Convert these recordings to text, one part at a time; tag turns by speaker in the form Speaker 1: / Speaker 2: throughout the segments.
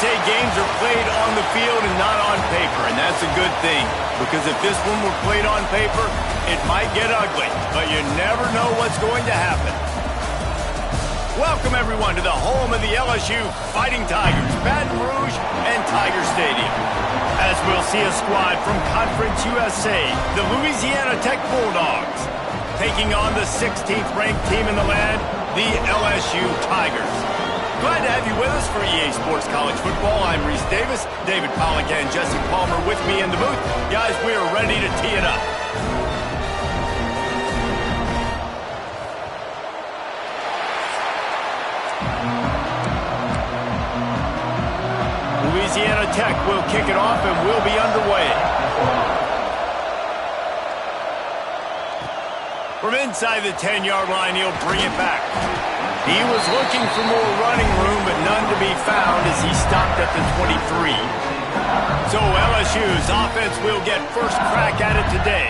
Speaker 1: say games are played on the field and not on paper, and that's a good thing. Because if this one were played on paper, it might get ugly, but you never know what's going to happen. Welcome, everyone, to the home of the LSU Fighting Tigers, Baton Rouge and Tiger Stadium. As we'll see a squad from Conference USA, the Louisiana Tech Bulldogs, taking on the 16th-ranked team in the land, the LSU Tigers. Glad to have you with us for EA Sports College Football. I'm Reese Davis, David Pollack and Jesse Palmer with me in the booth. Guys, we are ready to tee it up. Louisiana Tech will kick it off and we'll be underway. From inside the 10-yard line, he'll bring it back. He was looking for more running room, but none to be found as he stopped at the 23. So LSU's offense will get first crack at it today.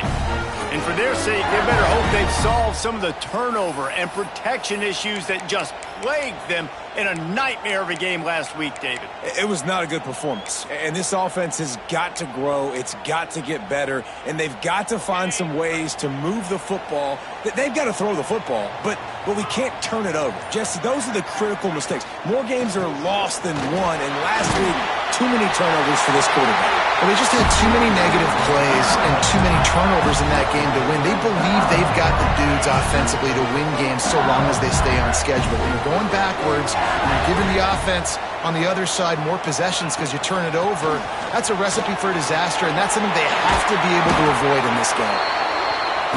Speaker 1: And for their sake, they better hope they've solved some of the turnover and protection issues that just plagued them in a nightmare of a game last week, David.
Speaker 2: It was not a good performance. And this offense has got to grow. It's got to get better. And they've got to find some ways to move the football. They've got to throw the football, but we can't turn it over. Jesse, those are the critical mistakes. More games are lost than won. And last week, too many turnovers for this quarterback.
Speaker 3: Well, they just had too many negative plays and too many turnovers in that game to win. They believe they've got the dudes offensively to win games so long as they stay on schedule. When you're going backwards and you're giving the offense on the other side more possessions because you turn it over, that's a recipe for disaster, and that's something they have to be able to avoid in this game.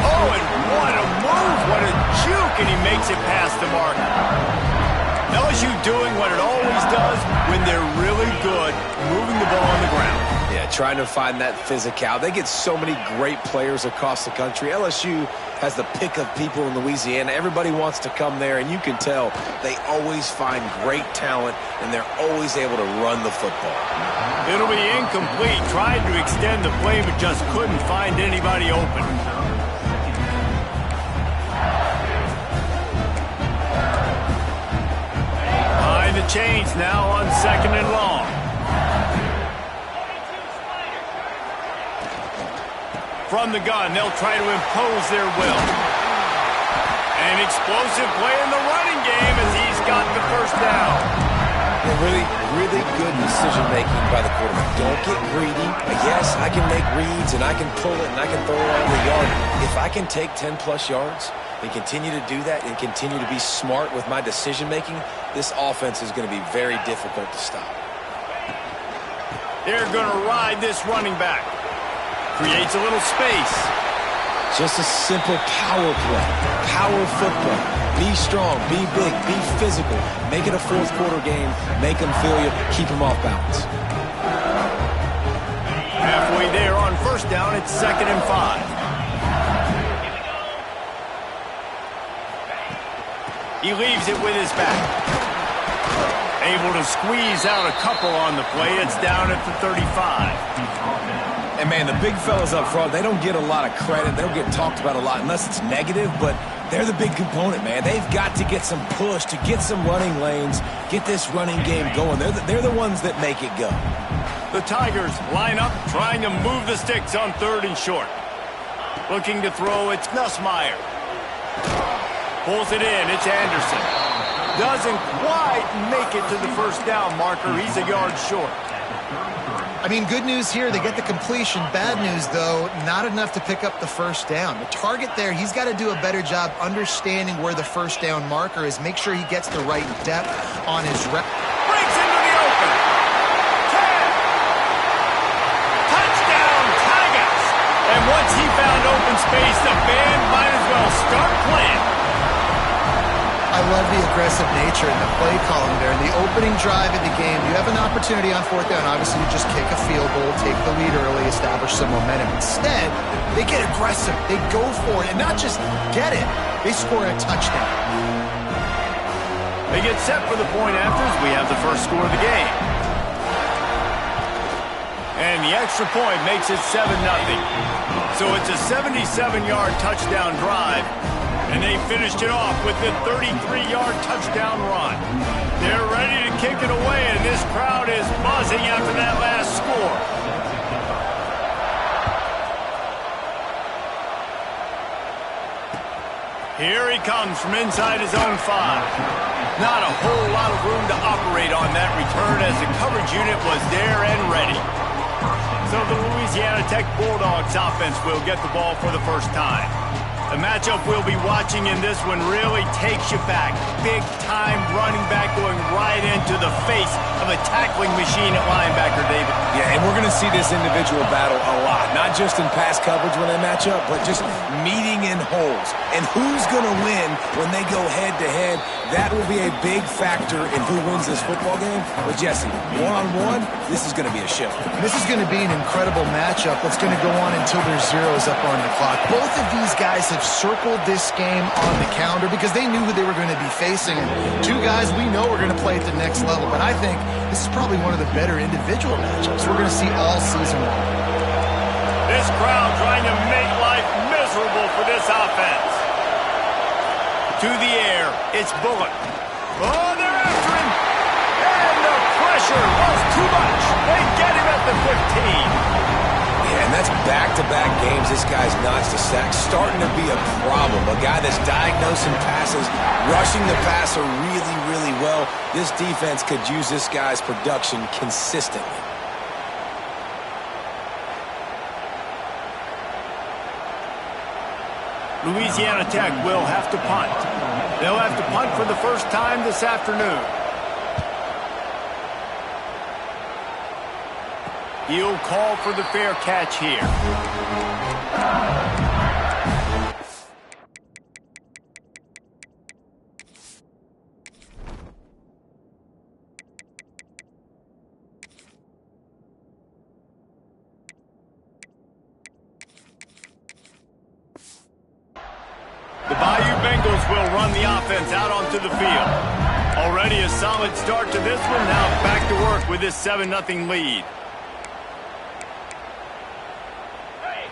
Speaker 1: Oh, and what a move, what a juke, and he makes it past the mark. LSU doing what it always does when they're really good, moving the ball on the ground.
Speaker 2: Yeah, trying to find that physical. They get so many great players across the country. LSU has the pick of people in Louisiana. Everybody wants to come there, and you can tell they always find great talent, and they're always able to run the football.
Speaker 1: It'll be incomplete. Tried to extend the play, but just couldn't find anybody open. Behind the chains now on 2nd and long. From the gun, they'll try to impose their will. An explosive play in the running game as he's got the first down.
Speaker 2: Really good decision-making by the quarterback. Don't get greedy. Yes, I can make reads, and I can pull it, and I can throw it on the yard. If I can take 10-plus yards and continue to do that and continue to be smart with my decision-making, this offense is going to be very difficult to stop.
Speaker 1: They're going to ride this running back. Creates a little space.
Speaker 2: Just a simple power play. Power football. Be strong, be big, be physical. Make it a fourth-quarter game. Make them feel you. Keep them off balance.
Speaker 1: Halfway there on first down, it's 2nd and 5. He leaves it with his back. Able to squeeze out a couple on the play. It's down at the 35.
Speaker 2: And, man, the big fellas up front, they don't get a lot of credit. They don't get talked about a lot unless it's negative, but they're the big component, man. They've got to get some push, to get some running lanes, get this running game going. They're the ones that make it go.
Speaker 1: The Tigers line up, trying to move the sticks on 3rd and short. Looking to throw, it's Nussmeier. Pulls it in, it's Anderson. Doesn't quite make it to the first down marker. He's a yard short.
Speaker 3: I mean, good news here, they get the completion. Bad news, though, not enough to pick up the first down. The target there, he's got to do a better job understanding where the first down marker is. Make sure he gets the right depth on his rep.
Speaker 1: Breaks into the open. 10. Touchdown, Tigers. And once he found open space, the band might as well start playing.
Speaker 3: I love the aggressive nature and the play calling there. In the opening drive of the game, you have an opportunity on 4th down. Obviously, you just kick a field goal, take the lead early, establish some momentum. Instead, they get aggressive. They go for it, and not just get it. They score a touchdown.
Speaker 1: They get set for the point after as we have the first score of the game. And the extra point makes it 7-0. So it's a 77-yard touchdown drive, and they finished it off with the 33-yard touchdown run. They're ready to kick it away, and this crowd is buzzing after that last score. Here he comes from inside his own 5. Not a whole lot of room to operate on that return as the coverage unit was there and ready. So the Louisiana Tech Bulldogs offense will get the ball for the first time. The matchup we'll be watching in this one really takes you back. Big-time running back going right into the face of a tackling machine at linebacker, David.
Speaker 2: Yeah, and we're going to see this individual battle a lot. Not just in pass coverage when they match up, but just meeting in holes. And who's going to win when they go head-to-head, that will be a big factor in who wins this football game. But, Jesse, one-on-one, this is going to be a shift.
Speaker 3: This is going to be an incredible matchup that's going to go on until there's zeros up on the clock. Both of these guys have circled this game on the calendar because they knew who they were going to be facing. And two guys we know are going to play at the next level. But I think this is probably one of the better individual matchups we're going to see all season long.
Speaker 1: This crowd trying to make life miserable for this offense. To the air, it's Bullock. Oh, they're after him. And the pressure was too much. They get him at the 15.
Speaker 2: Yeah, and that's back-to-back games this guy's notched a sack. Starting to be a problem. A guy that's diagnosing passes, rushing the passer really, really well. This defense could use this guy's production consistently.
Speaker 1: Louisiana Tech will have to punt. They'll have to punt for the first time this afternoon. He'll call for the fair catch here. The Bayou Bengals will run the offense out onto the field. Already a solid start to this one. Now back to work with this 7-0 lead.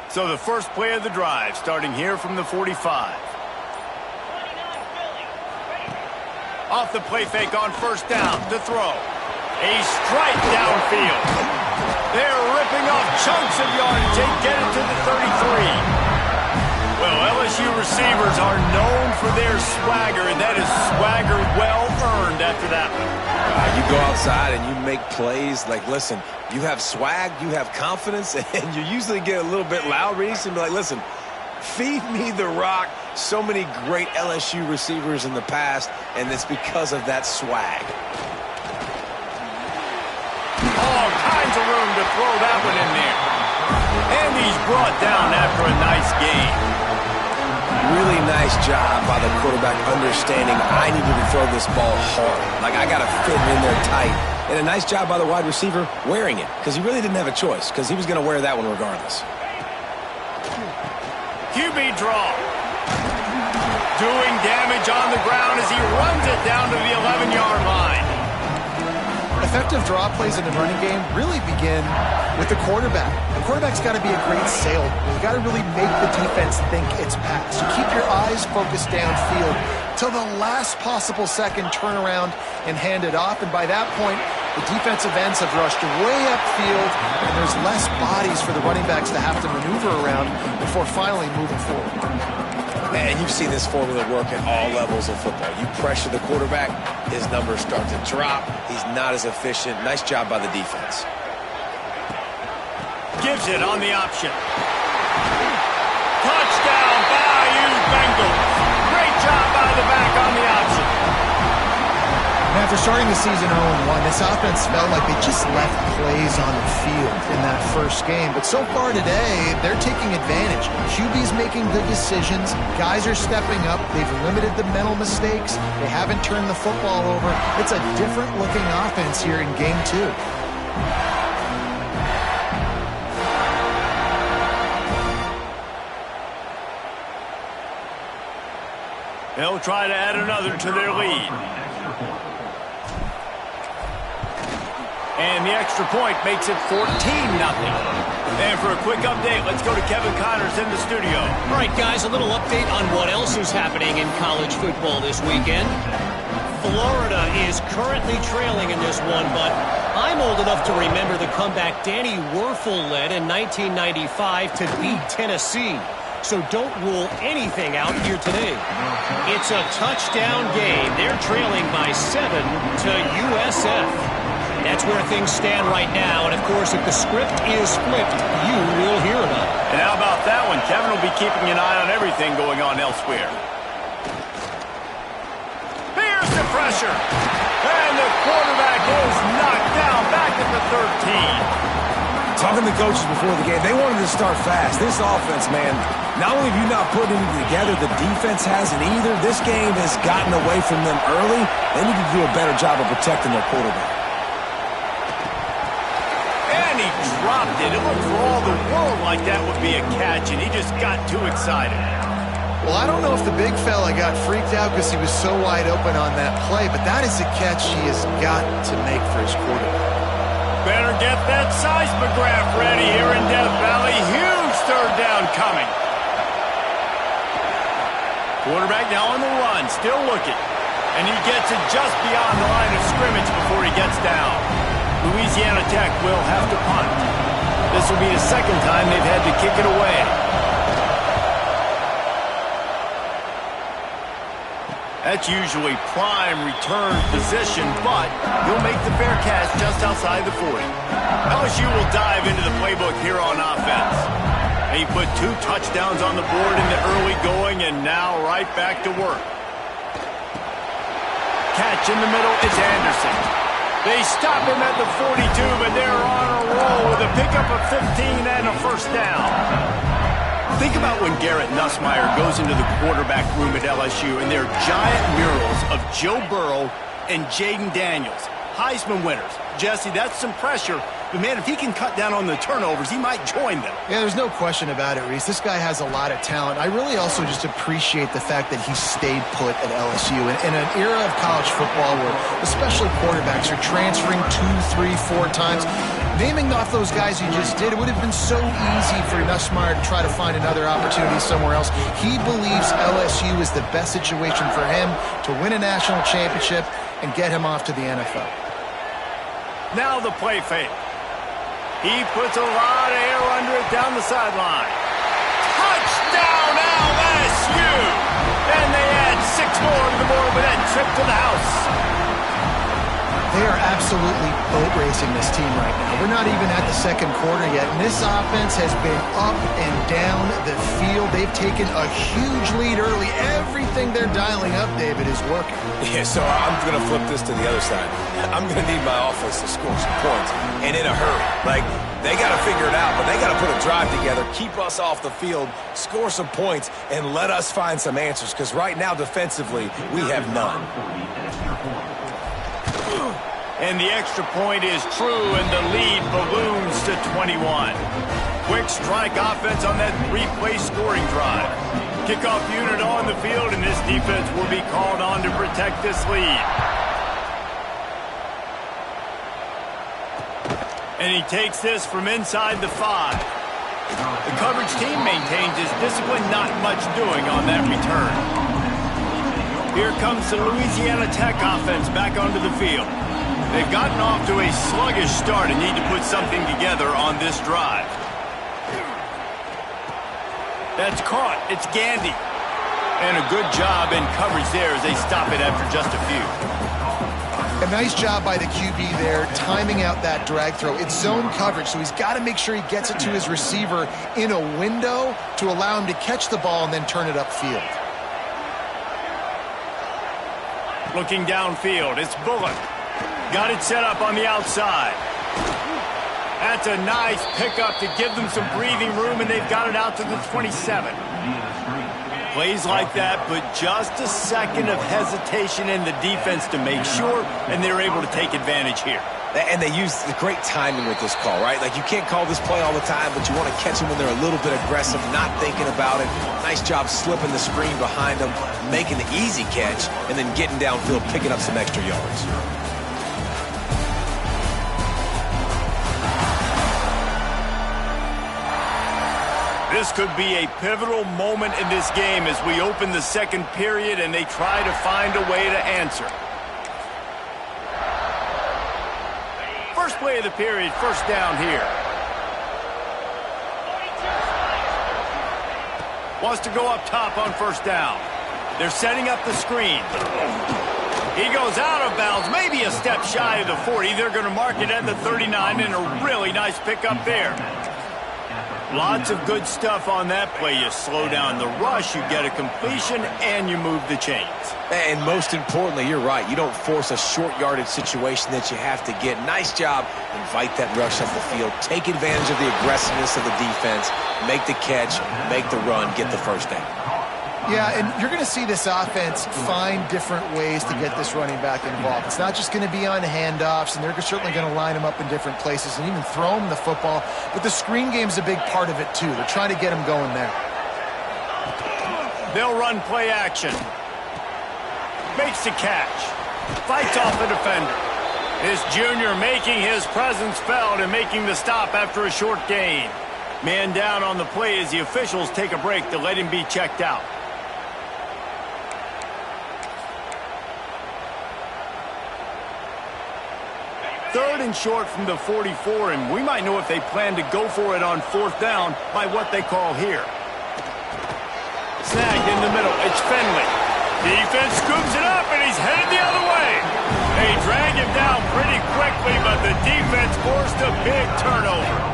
Speaker 1: So the first play of the drive, starting here from the 45. Off the play fake on first down to throw. A strike downfield. They're ripping off chunks of yardage. They get it to the 33. Well, LSU receivers are known for their swagger, and that is swagger well-earned after that one.
Speaker 2: You go outside and you make plays. Like, listen, you have swag, you have confidence, and you usually get a little bit loud, Reese, and be like, listen, feed me the rock. So many great LSU receivers in the past, and it's because of that swag.
Speaker 1: All kinds of room to throw that one in there. And he's brought down after a nice game.
Speaker 2: Really nice job by the quarterback understanding I needed to throw this ball hard. Like, I got to fit it in there tight. And a nice job by the wide receiver wearing it, because he really didn't have a choice, because he was going to wear that one regardless.
Speaker 1: QB draw. Doing damage on the ground as he runs it down to the 11-yard line.
Speaker 3: Effective draw plays in the running game really begin with the quarterback. The quarterback's got to be a great salesman. You got to really make the defense think it's pass. You keep your eyes focused downfield till the last possible second, turn around and hand it off. And by that point, the defensive ends have rushed way upfield, and there's less bodies for the running backs to have to maneuver around before finally moving forward.
Speaker 2: And you've seen this formula work at all levels of football. You pressure the quarterback, his numbers start to drop. He's not as efficient. Nice job by the defense.
Speaker 1: Gives it on the option. Touchdown, Bayou Bengals. Great job by the back on the option.
Speaker 3: And after starting the season 0-1, this offense felt like they just left plays on the field in that first game. But so far today, they're taking advantage. QB's making good decisions. Guys are stepping up. They've limited the mental mistakes. They haven't turned the football over. It's a different-looking offense here in Game 2.
Speaker 1: They'll try to add another to their lead. And the extra point makes it 14-0. And for a quick update, let's go to Kevin Connors in the studio.
Speaker 4: All right, guys, a little update on what else is happening in college football this weekend. Florida is currently trailing in this one, but I'm old enough to remember the comeback Danny Werfel led in 1995 to beat Tennessee. So don't rule anything out here today. It's a touchdown game. They're trailing by 7 to USF. That's where things stand right now. And, of course, if the script is flipped, you will hear about it.
Speaker 1: And how about that one? Kevin will be keeping an eye on everything going on elsewhere. Here's the pressure. And the quarterback is knocked down back at the 13.
Speaker 2: Talking to the coaches before the game, they wanted to start fast. This offense, man, not only have you not put anything together, the defense hasn't either. This game has gotten away from them early. They need to do a better job of protecting their quarterback.
Speaker 1: And he dropped it. It looked for all the world like that would be a catch, and he just got too excited.
Speaker 3: Well, I don't know if the big fella got freaked out because he was so wide open on that play, but that is a catch he has got to make for his quarterback.
Speaker 1: Better get that seismograph ready here in Death Valley. Huge third down coming. Quarterback now on the run, still looking. And he gets it just beyond the line of scrimmage before he gets down. Louisiana Tech will have to punt. This will be the second time they've had to kick it away. That's usually prime return position, but he'll make the fair catch just outside the 40. LSU will dive into the playbook here on offense. He put 2 touchdowns on the board in the early going, and now right back to work. Catch in the middle is Anderson. They stop him at the 42, but they're on a roll with a pickup of 15 and a first down. Think about when Garrett Nussmeier goes into the quarterback room at LSU and there are giant murals of Joe Burrow and Jaden Daniels, Heisman winners. Jesse, that's some pressure. But, man, if he can cut down on the turnovers, he might join them.
Speaker 3: Yeah, there's no question about it, Reese. This guy has a lot of talent. I really also just appreciate the fact that he stayed put at LSU. In an era of college football where especially quarterbacks are transferring 2, 3, 4 times, naming off those guys you just did, it would have been so easy for Nussmeier to try to find another opportunity somewhere else. He believes LSU is the best situation for him to win a national championship and get him off to the NFL.
Speaker 1: Now the play fake. He puts a lot of air under it down the sideline. Touchdown LSU! And they add 6 more to the board with that trip to the house.
Speaker 3: They are absolutely boat racing this team right now. We're not even at the second quarter yet, and this offense has been up and down the field. They've taken a huge lead early. Everything they're dialing up, David, is working.
Speaker 2: Yeah, so I'm going to flip this to the other side. I'm going to need my offense to score some points, and in a hurry. Like, they got to figure it out, but they got to put a drive together, keep us off the field, score some points, and let us find some answers, because right now, defensively, we have none.
Speaker 1: And the extra point is true, and the lead balloons to 21. Quick strike offense on that 3-play scoring drive. Kickoff unit on the field, and this defense will be called on to protect this lead. And he takes this from inside the 5. The coverage team maintains his discipline, not much doing on that return. Here comes the Louisiana Tech offense back onto the field. They've gotten off to a sluggish start and need to put something together on this drive. That's caught. It's Gandy. And a good job in coverage there as they stop it after just a few.
Speaker 3: A nice job by the QB there, timing out that drag throw. It's zone coverage, so he's got to make sure he gets it to his receiver in a window to allow him to catch the ball and then turn it upfield.
Speaker 1: Looking downfield, it's Bullock. Got it set up on the outside. That's a nice pickup to give them some breathing room, and they've got it out to the 27. Plays like that, but just a second of hesitation in the defense to make sure, and they're able to take advantage here.
Speaker 2: And they use the great timing with this call, right? Like, you can't call this play all the time, but you want to catch them when they're a little bit aggressive, not thinking about it. Nice job slipping the screen behind them, making the easy catch, and then getting downfield, picking up some extra yards.
Speaker 1: This could be a pivotal moment in this game as we open the second period and they try to find a way to answer. First play of the period, first down here. Wants to go up top on first down. They're setting up the screen. He goes out of bounds, maybe a step shy of the 40. They're going to mark it at the 39, and a really nice pickup there. Lots of good stuff on that play. You slow down the rush, you get a completion, and you move the chains.
Speaker 2: And most importantly, you're right. You don't force a short yardage situation that you have to get. Nice job. Invite that rush up the field. Take advantage of the aggressiveness of the defense. Make the catch, make the run, get the first down.
Speaker 3: Yeah, and you're going to see this offense find different ways to get this running back involved. It's not just going to be on handoffs, and they're certainly going to line him up in different places and even throw him the football. But the screen game's a big part of it, too. They're trying to get him going there.
Speaker 1: They'll run play action. Makes the catch. Fights off the defender. This junior making his presence felt and making the stop after a short gain. Man down on the play as the officials take a break to let him be checked out. Third and short from the 44, and we might know if they plan to go for it on fourth down by what they call here. Snagged in the middle. It's Finley. Defense scoops it up, and he's headed the other way. They drag him down pretty quickly, but the defense forced a big turnover.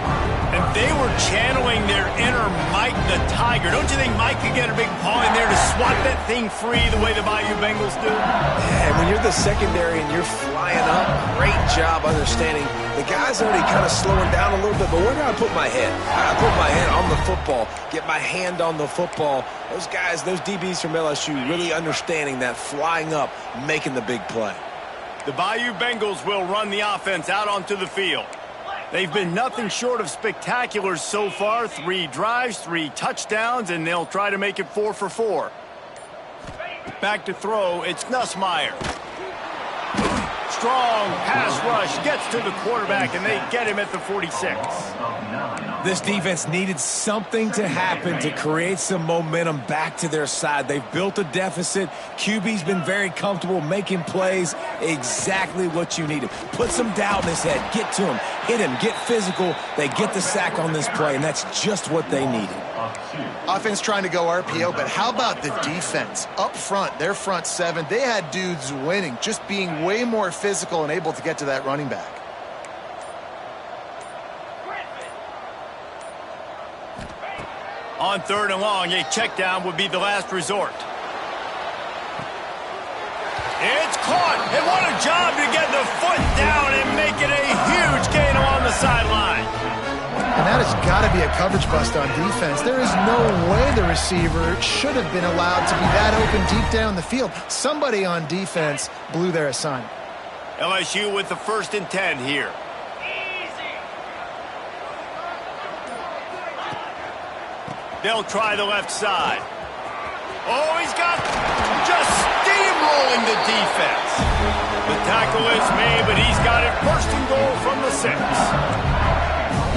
Speaker 1: And they were channeling their inner Mike the Tiger. Don't you think Mike could get a big paw in there to swat that thing free the way the Bayou Bengals do?
Speaker 2: Yeah, and when you're the secondary and you're flying up, great job understanding. The guy's already kind of slowing down a little bit, but where do I put my head? I put my head on the football, get my hand on the football. Those guys, those DBs from LSU really understanding that, flying up, making the big play.
Speaker 1: The Bayou Bengals will run the offense out onto the field. They've been nothing short of spectacular so far. 3 drives, 3 touchdowns, and they'll try to make it 4 for 4. Back to throw, it's Nussmeier. Strong pass rush, gets to the quarterback, and they get him at the 46.
Speaker 2: This defense needed something to happen to create some momentum back to their side. They've built a deficit. QB's been very comfortable making plays. Exactly what you needed. Put some doubt in his head. Get to him. Hit him. Get physical. They get the sack on this play, and that's just what they needed.
Speaker 3: Offense trying to go RPO, but how about the defense? Up front, their front 7, they had dudes winning, just being way more physical and able to get to that running back.
Speaker 1: On third and long, a check down would be the last resort. It's caught, and what a job to get the foot down and make it a huge gain along the sideline.
Speaker 3: And that has got to be a coverage bust on defense. There is no way the receiver should have been allowed to be that open deep down the field. Somebody on defense blew their assignment.
Speaker 1: LSU with the 1st and 10 here. They'll try the left side. Oh, he's got just steamrolling the defense. The tackle is made, but he's got it 1st and goal from the 6.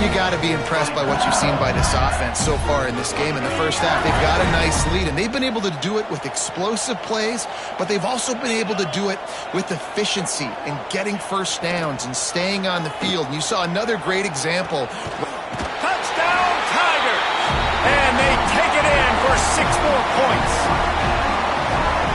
Speaker 3: You got to be impressed by what you've seen by this offense so far in this game. In the first half, they've got a nice lead, and they've been able to do it with explosive plays, but they've also been able to do it with efficiency and getting first downs and staying on the field. And you saw another great example.
Speaker 1: Touchdown, Tigers! And they take it in for 6 more points.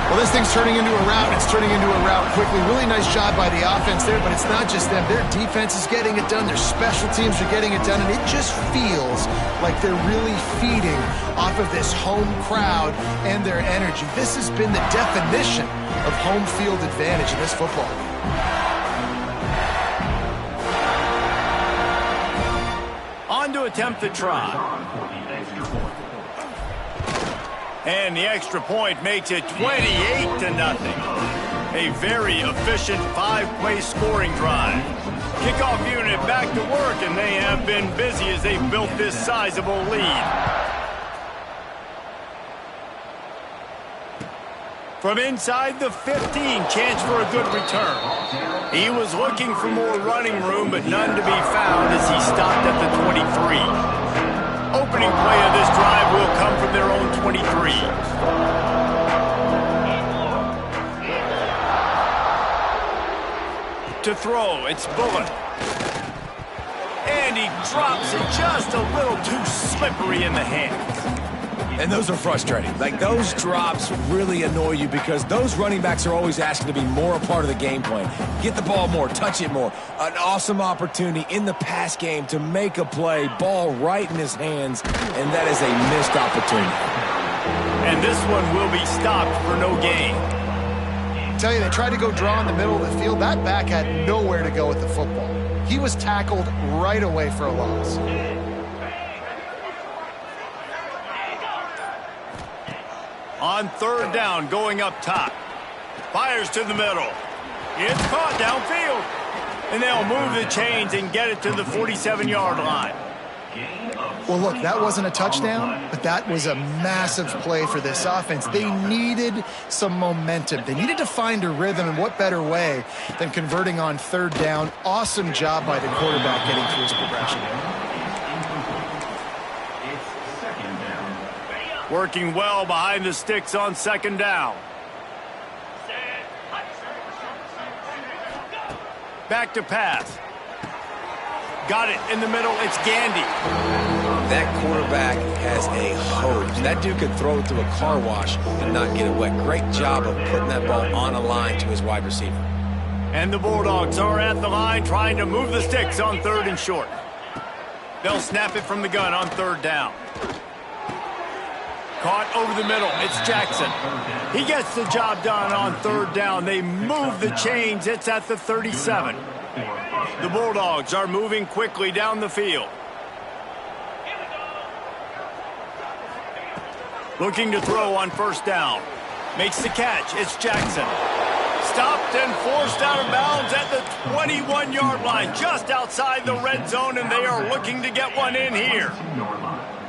Speaker 3: Well, this thing's turning into a rout. It's turning into a rout quickly. Really nice job by the offense there, but it's not just them. Their defense is getting it done. Their special teams are getting it done, and it just feels like they're really feeding off of this home crowd and their energy. This has been the definition of home field advantage in this football game.
Speaker 1: On to attempt the try. And the extra point makes it 28-0. A very efficient 5-play scoring drive. Kickoff unit back to work, and they have been busy as they've built this sizable lead. From inside the 15, chance for a good return. He was looking for more running room, but none to be found as he stopped at the 23. Open opening play of this drive will come from their own 23. To throw, it's Bullock. And he drops it just a little too slippery in the hands.
Speaker 2: And those are frustrating. Like, those drops really annoy you because those running backs are always asking to be more a part of the game plan. Get the ball more, touch it more. An awesome opportunity in the pass game to make a play, ball right in his hands, and that is a missed opportunity.
Speaker 1: And this one will be stopped for no gain.
Speaker 3: I tell you, they tried to go draw in the middle of the field. That back had nowhere to go with the football. He was tackled right away for a loss.
Speaker 1: On third down, going up top. Fires to the middle. It's caught downfield. And they'll move the chains and get it to the 47-yard line.
Speaker 3: Well, look, that wasn't a touchdown, but that was a massive play for this offense. They needed some momentum. They needed to find a rhythm, and what better way than converting on third down. Awesome job by the quarterback getting through his progression.
Speaker 1: Working well behind the sticks on second down. Back to pass. Got it in the middle. It's Gandy.
Speaker 2: That quarterback has a hose. That dude could throw it through a car wash and not get it wet. Great job of putting that ball on a line to his wide receiver.
Speaker 1: And the Bulldogs are at the line trying to move the sticks on third and short. They'll snap it from the gun on third down. Caught over the middle. It's Jackson. He gets the job done on third down. They move the chains. It's at the 37. The Bulldogs are moving quickly down the field. Looking to throw on first down. Makes the catch. It's Jackson. Stopped and forced out of bounds at the 21-yard line, just outside the red zone, and they are looking to get one in here.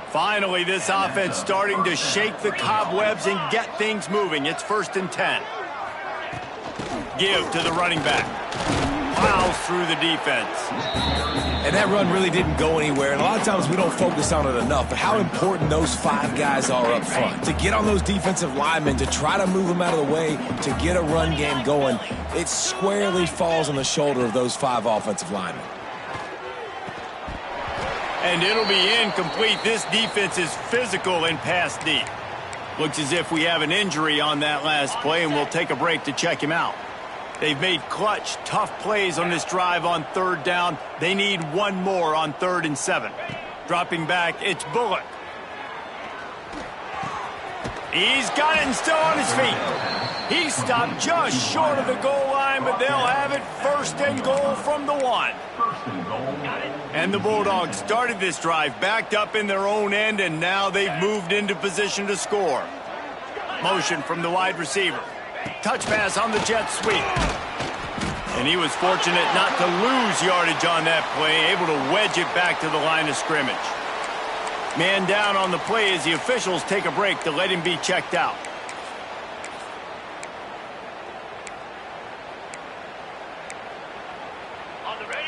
Speaker 1: Finally, this offense starting to shake the cobwebs and get things moving. It's 1st and 10. Give to the running back. Plows through the defense.
Speaker 2: And that run really didn't go anywhere. And a lot of times we don't focus on it enough. But how important those 5 guys are up front. To get on those defensive linemen, to try to move them out of the way, to get a run game going, it squarely falls on the shoulder of those 5 offensive linemen.
Speaker 1: And it'll be incomplete. This defense is physical and pass deep. Looks as if we have an injury on that last play, and we'll take a break to check him out. They've made clutch, tough plays on this drive on third down. They need one more on 3rd and 7. Dropping back, it's Bullock. He's got it and still on his feet. He stopped just short of the goal line, but they'll have it 1st and goal from the 1. And the Bulldogs started this drive backed up in their own end, and now they've moved into position to score. Motion from the wide receiver. Touch pass on the jet sweep. And he was fortunate not to lose yardage on that play, able to wedge it back to the line of scrimmage. Man down on the play as the officials take a break to let him be checked out.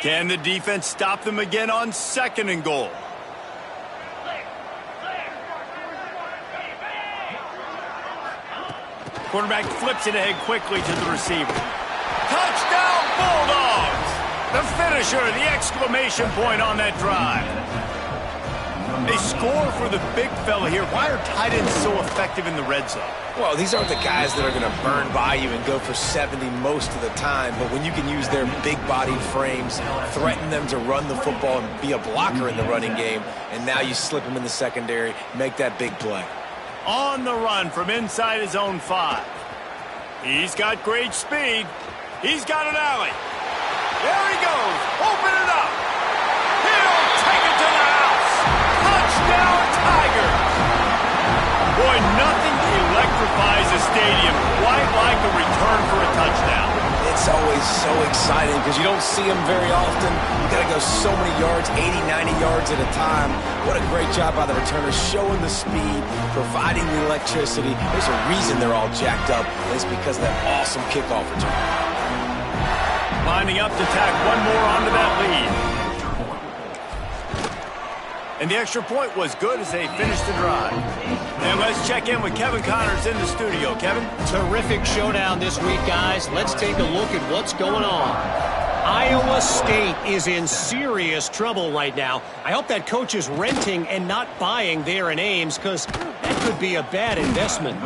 Speaker 1: Can the defense stop them again on 2nd and goal? Quarterback flips it ahead quickly to the receiver. Touchdown, Bulldogs! The finisher, the exclamation point on that drive. They score for the big fella here. Why are tight ends so effective in the red zone?
Speaker 2: Well, these aren't the guys that are going to burn by you and go for 70 most of the time, but when you can use their big-bodied frames, threaten them to run the football and be a blocker in the running game, and now you slip them in the secondary, make that big play.
Speaker 1: On the run from inside his own 5. He's got great speed. He's got an alley. There he goes. Open it up. He'll take it to the house. Touchdown, Tigers. Boy, nothing electrifies a stadium quite like a return for a touchdown.
Speaker 2: It's always so exciting because you don't see them very often. You got to go so many yards, 80, 90 yards at a time. What a great job by the returners, showing the speed, providing the electricity. There's a reason they're all jacked up, and it's because of that awesome kickoff return. Lining up to tack one more onto that lead.
Speaker 1: And the extra point was good as they finished the drive. And let's check in with Kevin Connors in the studio. Kevin?
Speaker 4: Terrific showdown this week, guys. Let's take a look at what's going on. Iowa State is in serious trouble right now. I hope that coach is renting and not buying there in Ames, because that could be a bad investment.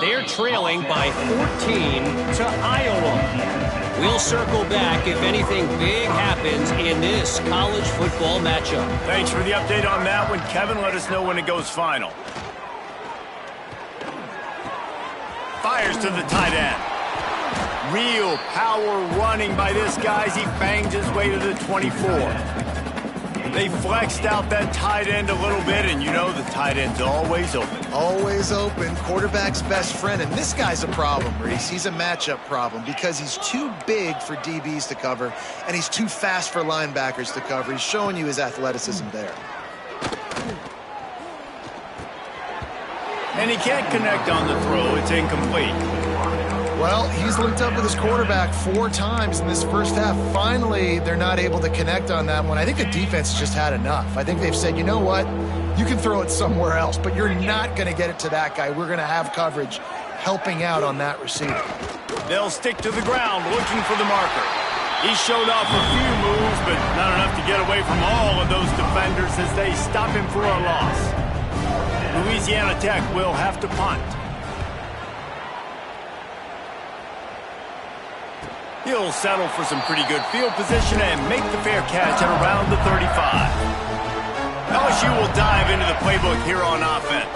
Speaker 4: They're trailing by 14 to Iowa. We'll circle back if anything big happens in this college football matchup.
Speaker 1: Thanks for the update on that one, Kevin. Let us know when it goes final. Fires to the tight end. Real power running by this guy as he bangs his way to the 24. They flexed out that tight end a little bit, and you know the tight end's always open.
Speaker 3: Always open. Quarterback's best friend. And this guy's a problem, Reese. He's a matchup problem because he's too big for DBs to cover, and he's too fast for linebackers to cover. He's showing you his athleticism there.
Speaker 1: And he can't connect on the throw. It's incomplete.
Speaker 3: Well, he's linked up with his quarterback 4 times in this first half. Finally, they're not able to connect on that one. I think the defense just had enough. I think they've said, you know what? You can throw it somewhere else, but you're not going to get it to that guy. We're going to have coverage helping out on that receiver.
Speaker 1: They'll stick to the ground looking for the marker. He showed off a few moves, but not enough to get away from all of those defenders as they stop him for a loss. Louisiana Tech will have to punt. He'll settle for some pretty good field position and make the fair catch at around the 35. LSU will dive into the playbook here on offense.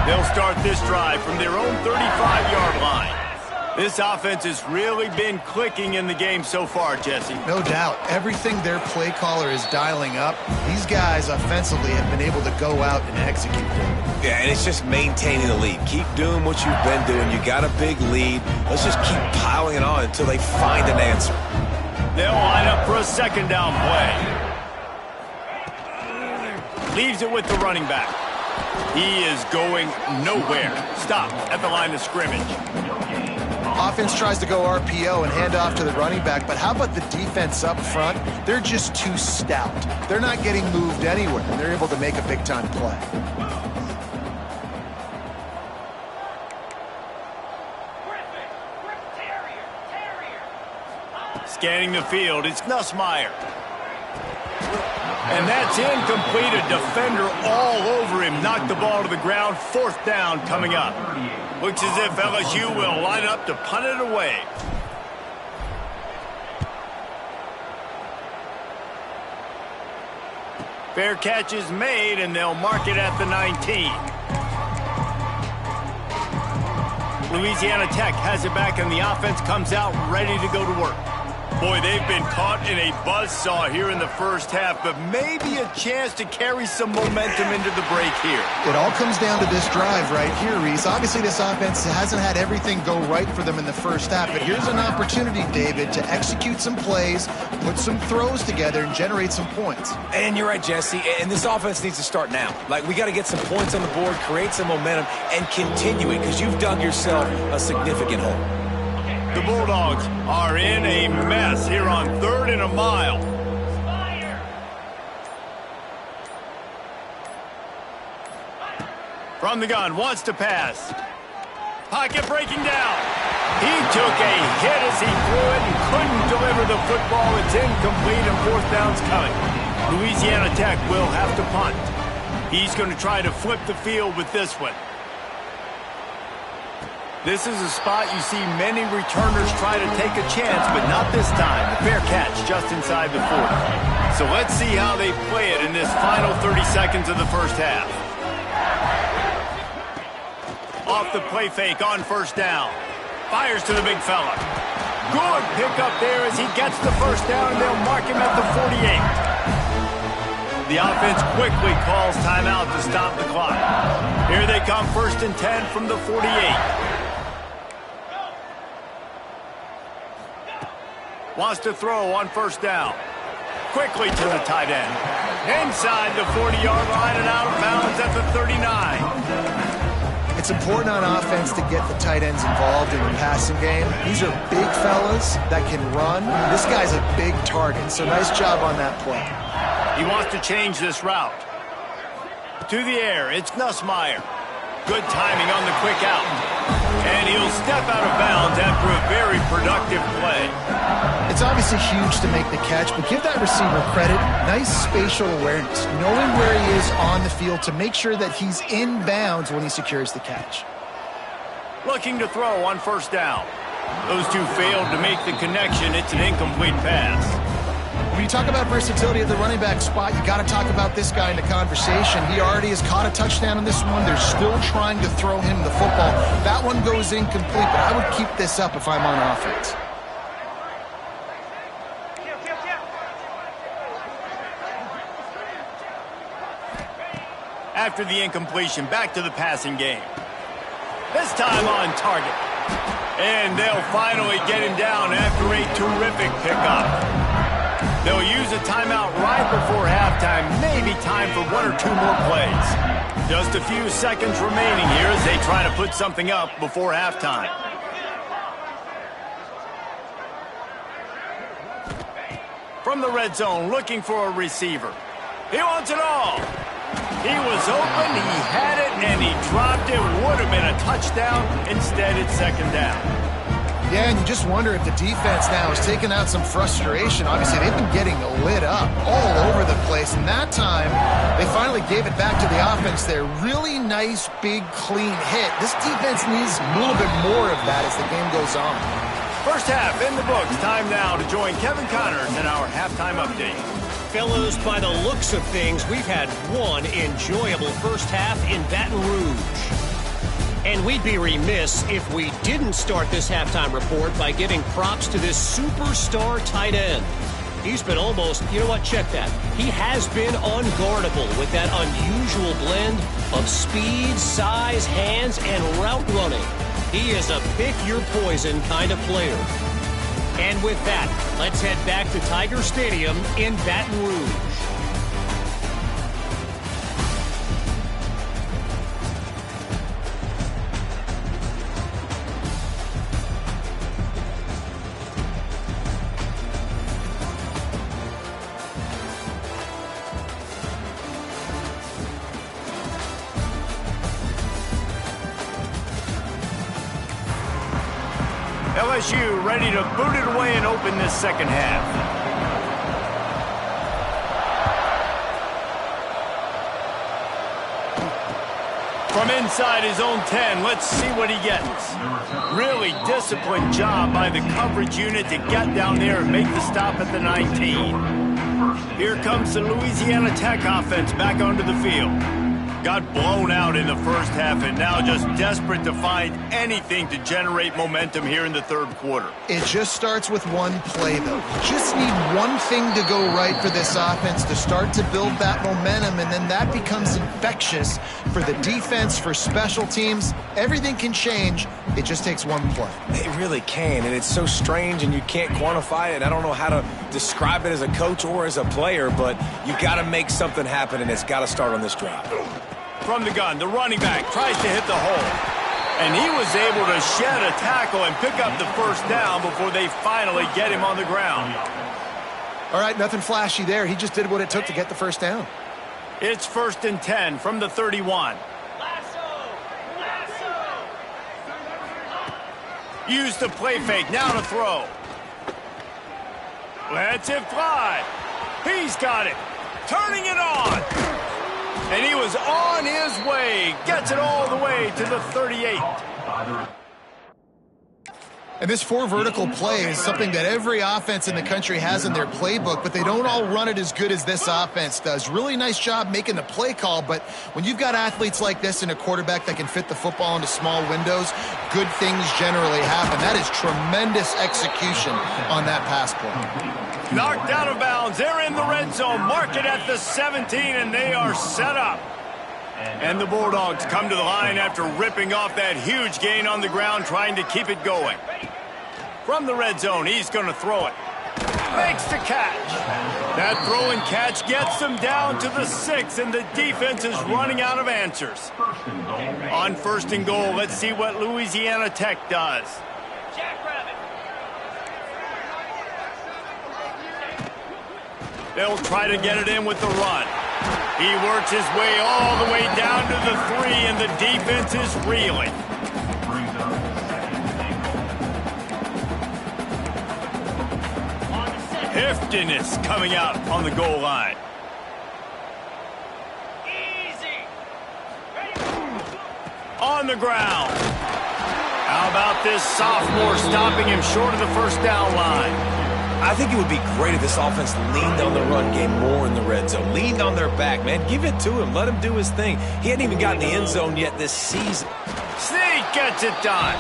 Speaker 1: They'll start this drive from their own 35-yard line. This offense has really been clicking in the game so far, Jesse.
Speaker 3: No doubt. Everything their play caller is dialing up, these guys offensively have been able to go out and execute.
Speaker 2: Yeah, and it's just maintaining the lead. Keep doing what you've been doing. You got a big lead. Let's just keep piling it on until they find an answer.
Speaker 1: They'll line up for a second down play. Leaves it with the running back. He is going nowhere. Stopped at the line of scrimmage.
Speaker 3: Offense tries to go RPO and hand off to the running back, but how about the defense up front? They're just too stout. They're not getting moved anywhere, and they're able to make a big-time play.
Speaker 1: Scanning the field, it's Nussmeier. And that's incomplete. A defender all over him. Knocked the ball to the ground. 4th down coming up. Looks as if LSU will line up to punt it away. Fair catch is made, and they'll mark it at the 19. Louisiana Tech has it back, and the offense comes out ready to go to work. Boy, they've been caught in a buzzsaw here in the first half, but maybe a chance to carry some momentum into the break here.
Speaker 3: It all comes down to this drive right here, Reese. Obviously, this offense hasn't had everything go right for them in the first half, but here's an opportunity, David, to execute some plays, put some throws together, and generate some points.
Speaker 2: And you're right, Jesse, and this offense needs to start now. Like, we got to get some points on the board, create some momentum, and continue it, because you've dug yourself a significant hole.
Speaker 1: The Bulldogs are in a mess here on 3rd and a mile. From the gun, wants to pass. Pocket breaking down. He took a hit as he threw it and couldn't deliver the football. It's incomplete and 4th down's coming. Louisiana Tech will have to punt. He's going to try to flip the field with this one. This is a spot you see many returners try to take a chance, but not this time. The fair catch just inside the 40. So let's see how they play it in this final 30 seconds of the first half. Off the play fake on 1st down. Fires to the big fella. Good pickup there as he gets the 1st down, and they'll mark him at the 48. The offense quickly calls timeout to stop the clock. Here they come, 1st and 10 from the 48. Wants to throw on 1st down. Quickly to the tight end. Inside the 40-yard line and out of bounds at the 39.
Speaker 3: It's important on offense to get the tight ends involved in the passing game. These are big fellas that can run. This guy's a big target, so nice job on that play.
Speaker 1: He wants to change this route. To the air, it's Nussmeier. Good timing on the quick out. And he'll step out of bounds after a very productive play.
Speaker 3: It's obviously huge to make the catch, but give that receiver credit. Nice spatial awareness, knowing where he is on the field to make sure that he's in bounds when he secures the catch.
Speaker 1: Looking to throw on first down. Those two failed to make the connection. It's an incomplete pass.
Speaker 3: When you talk about versatility at the running back spot, you got to talk about this guy in the conversation. He already has caught a touchdown in this one. They're still trying to throw him the football. That one goes incomplete, but I would keep this up if I'm on offense.
Speaker 1: After the incompletion, back to the passing game. This time on target. And they'll finally get him down after a terrific pickup. They'll use a timeout right before halftime. Maybe time for one or two more plays. Just a few seconds remaining here as they try to put something up before halftime. From the red zone, looking for a receiver. He wants it all. He was open, he had it, and he dropped it. Would have been a touchdown. Instead, it's second down.
Speaker 3: Yeah, and you just wonder if the defense now is taking out some frustration. Obviously, they've been getting lit up all over the place. And that time, they finally gave it back to the offense there. Really nice, big, clean hit. This defense needs a little bit more of that as the game goes on.
Speaker 1: First half in the books. Time now to join Kevin Connors in our halftime update.
Speaker 4: Fellows, by the looks of things, we've had one enjoyable first half in Baton Rouge. And we'd be remiss if we didn't start this halftime report by giving props to this superstar tight end. He's been almost, you know what, check that. He has been unguardable with that unusual blend of speed, size, hands, and route running. He is a pick-your-poison kind of player. And with that, let's head back to Tiger Stadium in Baton Rouge.
Speaker 1: LSU ready to boot it away and open this second half. From inside his own 10, let's see what he gets. Really disciplined job by the coverage unit to get down there and make the stop at the 19. Here comes the Louisiana Tech offense back onto the field. Got blown out in the first half and now just desperate to find anything to generate momentum here in the third quarter.
Speaker 3: It just starts with one play, though. You just need one thing to go right for this offense to start to build that momentum, and then that becomes infectious for the defense, for special teams. Everything can change. It just takes one play.
Speaker 2: It really can, and it's so strange, and you can't quantify it. I don't know how to describe it as a coach or as a player, but you got to make something happen, and it's got to start on this drive.
Speaker 1: From the gun, the running back tries to hit the hole. And he was able to shed a tackle and pick up the first down before they finally get him on the ground.
Speaker 3: All right, nothing flashy there. He just did what it took to get the first down.
Speaker 1: It's 1st and 10 from the 31. Use the play fake, now to throw. Lets it fly. He's got it. Turning it on. And he was on his way. Gets it all the way to the 38.
Speaker 3: And this four vertical play is something that every offense in the country has in their playbook, but they don't all run it as good as this offense does. Really nice job making the play call, but when you've got athletes like this and a quarterback that can fit the football into small windows, good things generally happen. That is tremendous execution on that pass play.
Speaker 1: Knocked out of bounds. They're in the red zone. Mark it at the 17, and they are set up. And the Bulldogs come to the line after ripping off that huge gain on the ground, trying to keep it going. From the red zone, he's going to throw it. Makes the catch. That throw and catch gets them down to the 6, and the defense is running out of answers. On 1st and goal, let's see what Louisiana Tech does. They'll try to get it in with the run. He works his way all the way down to the 3, and the defense is reeling. Heftiness coming out on the goal line. On the ground. How about this sophomore stopping him short of the first down line?
Speaker 2: I think it would be great if this offense leaned on the run game more in the red zone. Leaned on their back, man. Give it to him. Let him do his thing. He hadn't even gotten the end zone yet this season.
Speaker 1: Sneak gets it done.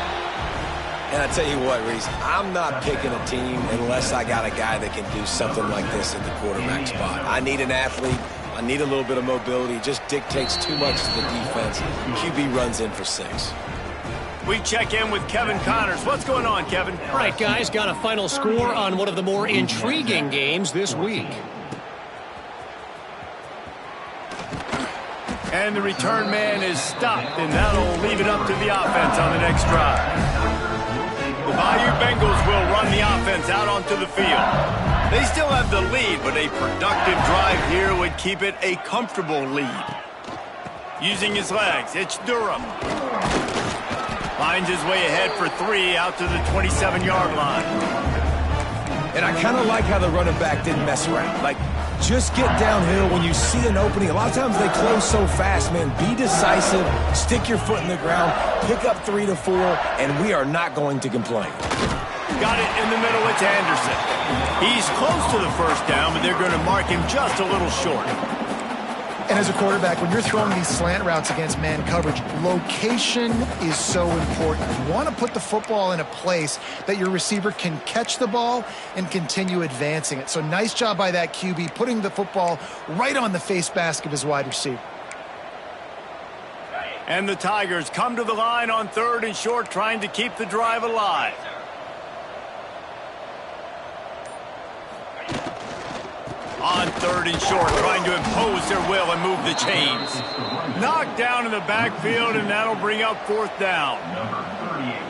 Speaker 2: And I tell you what, Reese, I'm not picking a team unless I got a guy that can do something like this at the quarterback spot. I need an athlete. I need a little bit of mobility. It just dictates too much to the defense. QB runs in for 6.
Speaker 1: We check in with Kevin Connors. What's going on, Kevin?
Speaker 4: All right, guys, got a final score on one of the more intriguing games this week.
Speaker 1: And the return man is stopped, and that'll leave it up to the offense on the next drive. The Bayou Bengals will run the offense out onto the field. They still have the lead, but a productive drive here would keep it a comfortable lead. Using his legs, it's Durham. Finds his way ahead for 3 out to the 27-yard line.
Speaker 2: And I kind of like how the running back didn't mess around. Like, just get downhill when you see an opening. A lot of times they close so fast, man. Be decisive, stick your foot in the ground, pick up 3 to 4, and we are not going to complain.
Speaker 1: Got it in the middle, it's Anderson. He's close to the first down, but they're going to mark him just a little short.
Speaker 3: And as a quarterback, when you're throwing these slant routes against man coverage, location is so important. You want to put the football in a place that your receiver can catch the ball and continue advancing it. So nice job by that QB, putting the football right on the face mask of his wide receiver.
Speaker 1: And the Tigers come to the line on 3rd and short, trying to keep the drive alive. On 3rd and short, trying to impose their will and move the chains. Knocked down in the backfield, and that'll bring up 4th down.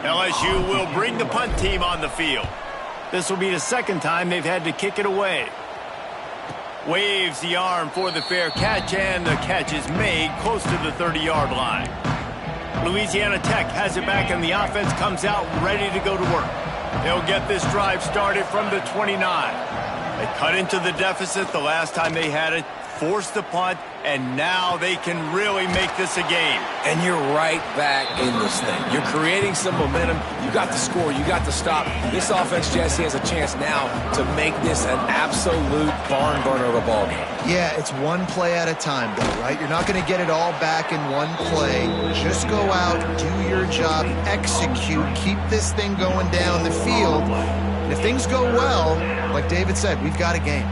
Speaker 1: LSU will bring the punt team on the field. This will be the 2nd time they've had to kick it away. Waves the arm for the fair catch, and the catch is made close to the 30-yard line. Louisiana Tech has it back, and the offense comes out ready to go to work. They'll get this drive started from the 29. They cut into the deficit the last time they had it, forced the punt, and now they can really make this a game.
Speaker 2: And you're right back in this thing. You're creating some momentum. You got the score. You got the stop. This offense, Jesse, has a chance now to make this an absolute barn burner of a ball game.
Speaker 3: Yeah, it's one play at a time, though, right? You're not going to get it all back in one play. Just go out, do your job, execute, keep this thing going down the field. And if things go well, like David said, we've got a game.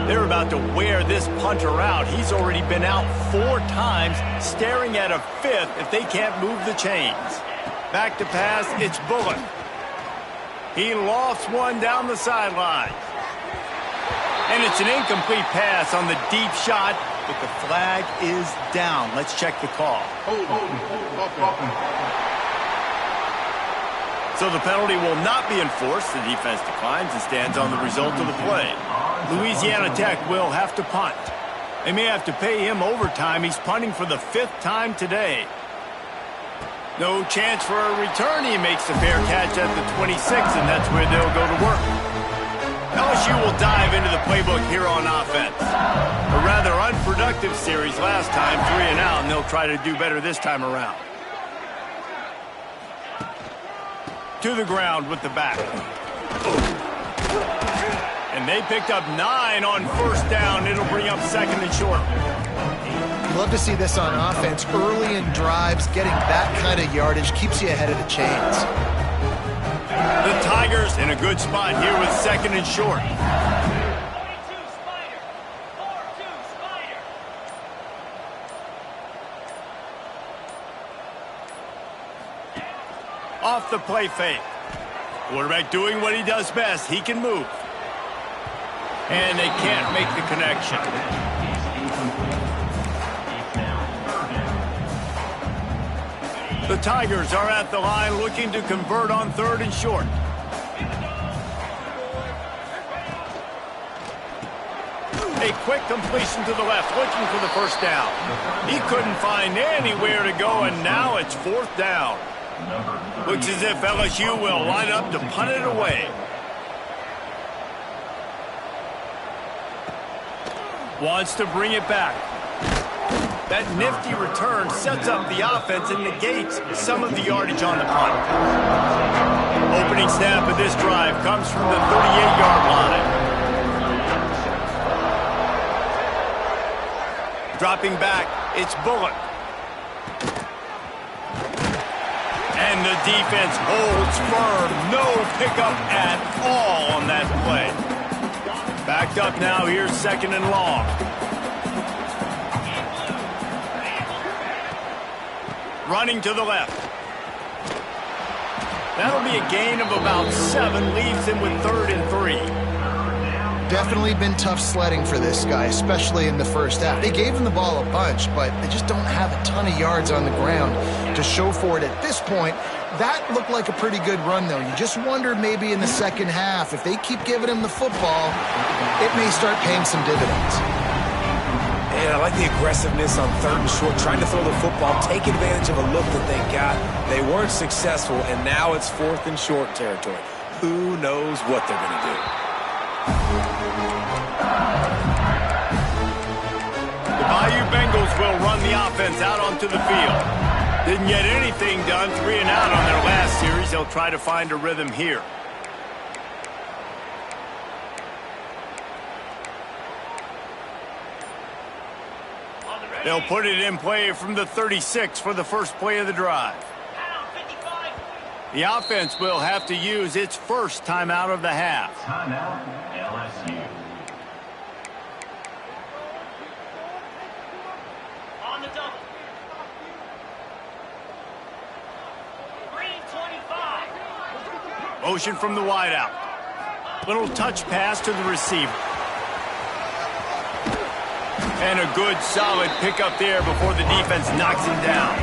Speaker 1: They're about to wear this punter out. He's already been out 4 times, staring at a 5th if they can't move the chains. Back to pass, it's Bullock. He lofts one down the sideline. And it's an incomplete pass on the deep shot, but the flag is down. Let's check the call. So the penalty will not be enforced. The defense declines and stands on the result of the play. Louisiana Tech will have to punt. They may have to pay him overtime. He's punting for the 5th time today. No chance for a return. He makes the fair catch at the 26, and that's where they'll go to work. LSU will dive into the playbook here on offense. A rather unproductive series last time, 3 and out, and they'll try to do better this time around. To the ground with the back. And they picked up 9 on 1st down. It'll bring up 2nd and short.
Speaker 3: You love to see this on offense. Early in drives, getting that kind of yardage keeps you ahead of the chains.
Speaker 1: The Tigers in a good spot here with 2nd and short. Off the play fake. Quarterback doing what he does best. He can move. And they can't make the connection. The Tigers are at the line looking to convert on 3rd and short. A quick completion to the left, looking for the first down. He couldn't find anywhere to go, and now it's fourth down. Looks as if LSU will line up to punt it away. Wants to bring it back. That nifty return sets up the offense and negates some of the yardage on the punt. Opening snap of this drive comes from the 38-yard line. Dropping back, it's Bullock. And the defense holds firm. No pickup at all on that play. Backed up now, here's second and long. Running to the left. That'll be a gain of about 7, leaves him with 3rd and 3.
Speaker 3: Definitely been tough sledding for this guy, especially in the first half. They gave him the ball a bunch, but they just don't have a ton of yards on the ground to show for it at this point. That looked like a pretty good run, though. You just wonder maybe in the second half, if they keep giving him the football, it may start paying some dividends.
Speaker 2: And I like the aggressiveness on 3rd and short, trying to throw the football, take advantage of a look that they got. They weren't successful, and now it's 4th and short territory. Who knows what they're going to do?
Speaker 1: The Bayou Bengals will run the offense out onto the field. Didn't get anything done, 3 and out on their last series. They'll try to find a rhythm here. They'll put it in play from the 36 for the first play of the drive. The offense will have to use its first timeout of the half.
Speaker 5: Timeout, LSU. On the double. 3:25.
Speaker 1: Motion from the wideout. Little touch pass to the receiver. And a good, solid pickup there before the defense knocks him down.